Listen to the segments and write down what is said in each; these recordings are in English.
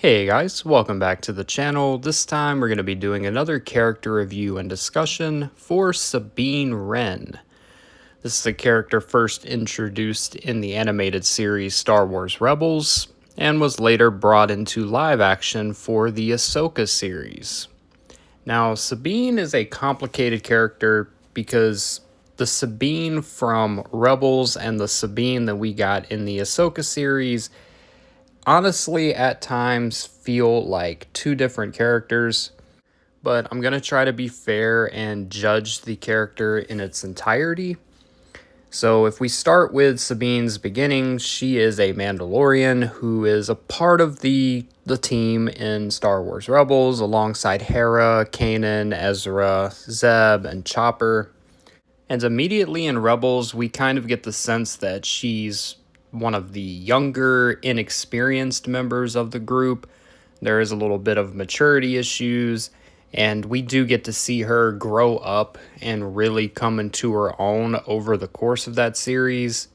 Hey guys, welcome back to the channel. This time we're going to be doing another character review and discussion for Sabine Wren. This is a character first introduced in the animated series Star Wars Rebels and was later brought into live action for the Ahsoka series. Now, Sabine is a complicated character because the Sabine from Rebels and the Sabine that we got in the Ahsoka series honestly at times feel like two different characters, but I'm going to try to be fair and judge the character in its entirety. So if we start with Sabine's beginning, she is a Mandalorian who is a part of the team in Star Wars Rebels alongside Hera, Kanan, Ezra, Zeb, and Chopper. And immediately in Rebels, we kind of get the sense that she's one of the younger, inexperienced members of the group. There is a little bit of maturity issues, and we do get to see her grow up and really come into her own over the course of that series.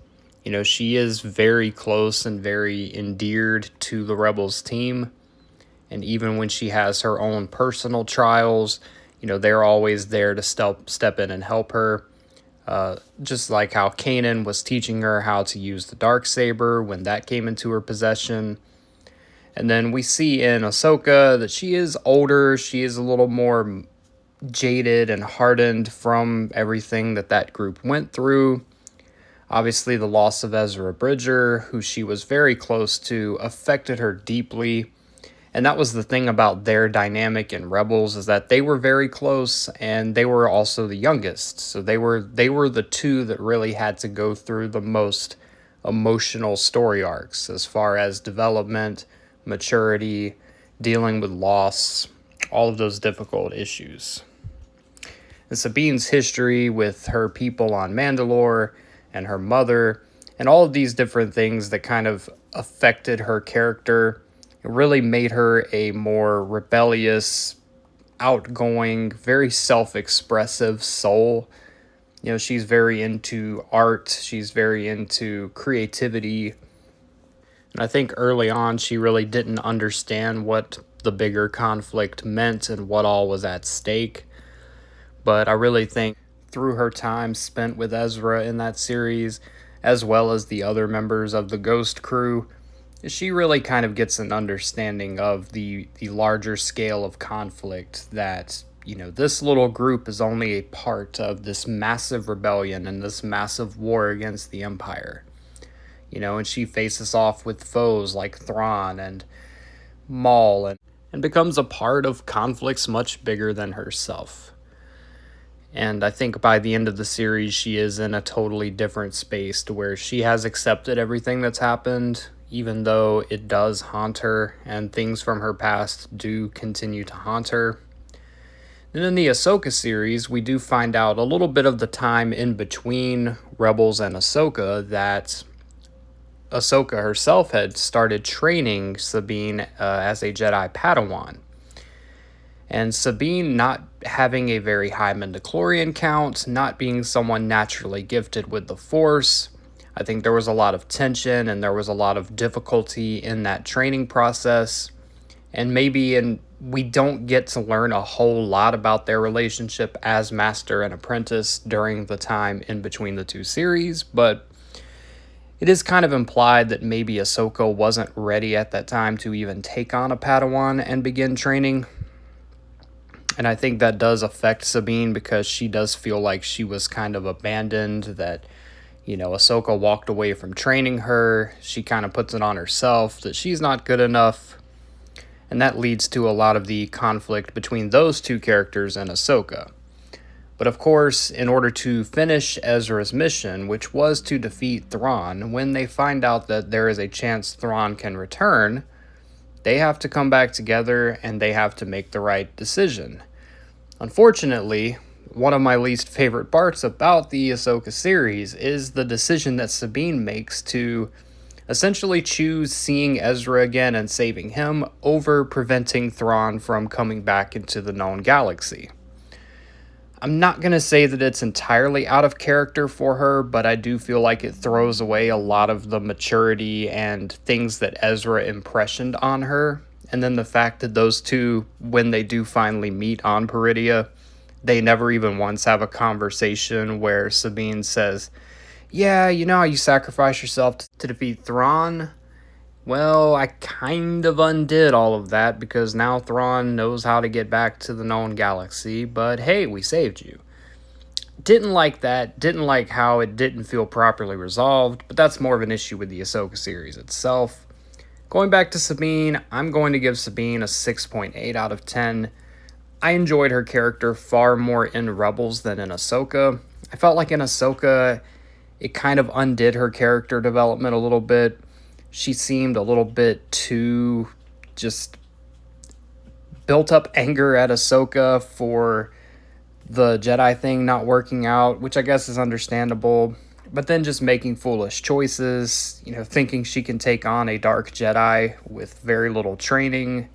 You know, she is very close and very endeared to the Rebels team. And even when she has her own personal trials, you know, they're always there to step in and help her. Just like how Kanan was teaching her how to use the Darksaber when that came into her possession. And then we see in Ahsoka that she is older, she is a little more jaded and hardened from everything that group went through. Obviously, the loss of Ezra Bridger, who she was very close to, affected her deeply. And that was the thing about their dynamic in Rebels, is that they were very close and they were also the youngest. So they were the two that really had to go through the most emotional story arcs as far as development, maturity, dealing with loss, all of those difficult issues. And Sabine's history with her people on Mandalore and her mother and all of these different things that kind of affected her character, it really made her a more rebellious, outgoing, very self-expressive soul. You know, she's very into art, she's very into creativity. And I think early on she really didn't understand what the bigger conflict meant and what all was at stake. But I really think through her time spent with Ezra in that series, as well as the other members of the Ghost crew, she really kind of gets an understanding of the larger scale of conflict, that, you know, this little group is only a part of this massive rebellion and this massive war against the Empire. You know, and she faces off with foes like Thrawn and Maul and becomes a part of conflicts much bigger than herself. And I think by the end of the series, she is in a totally different space to where she has accepted everything that's happened, even though it does haunt her and things from her past do continue to haunt her. And in the Ahsoka series, we do find out a little bit of the time in between Rebels and Ahsoka that Ahsoka herself had started training Sabine as a Jedi Padawan. And Sabine not having a very high midichlorian count, not being someone naturally gifted with the Force, I think there was a lot of tension and there was a lot of difficulty in that training process. And we don't get to learn a whole lot about their relationship as master and apprentice during the time in between the two series, but it is kind of implied that maybe Ahsoka wasn't ready at that time to even take on a Padawan and begin training. And I think that does affect Sabine because she does feel like she was kind of abandoned, that, you know, Ahsoka walked away from training her. She kind of puts it on herself that she's not good enough. And that leads to a lot of the conflict between those two characters and Ahsoka. But of course, in order to finish Ezra's mission, which was to defeat Thrawn, when they find out that there is a chance Thrawn can return, they have to come back together and they have to make the right decision. Unfortunately, one of my least favorite parts about the Ahsoka series is the decision that Sabine makes to essentially choose seeing Ezra again and saving him over preventing Thrawn from coming back into the known galaxy. I'm not going to say that it's entirely out of character for her, but I do feel like it throws away a lot of the maturity and things that Ezra impressioned on her And then the fact that those two, when they do finally meet on Peridia, they never even once have a conversation where Sabine says, yeah, you know how you sacrifice yourself to defeat Thrawn? Well, I kind of undid all of that because now Thrawn knows how to get back to the known galaxy, but hey, we saved you. Didn't like that, didn't like how it didn't feel properly resolved, but that's more of an issue with the Ahsoka series itself. Going back to Sabine, I'm going to give Sabine a 6.8 out of 10. I enjoyed her character far more in Rebels than in Ahsoka. I felt like in Ahsoka, it kind of undid her character development a little bit. She seemed a little bit too just built up anger at Ahsoka for the Jedi thing not working out, which I guess is understandable. But then just making foolish choices, thinking she can take on a dark Jedi with very little training,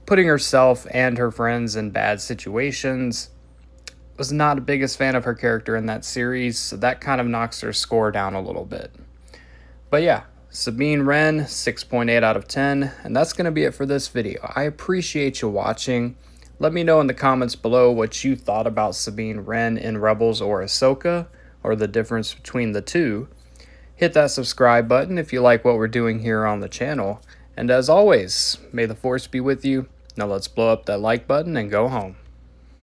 putting herself and her friends in bad situations. Was not the biggest fan of her character in that series, so that kind of knocks her score down a little bit. But yeah, Sabine Wren, 6.8 out of 10, and that's going to be it for this video. I appreciate you watching. Let me know in the comments below what you thought about Sabine Wren in Rebels or Ahsoka, or the difference between the two. Hit that subscribe button if you like what we're doing here on the channel. And as always, may the Force be with you. Now let's blow up that like button and go home.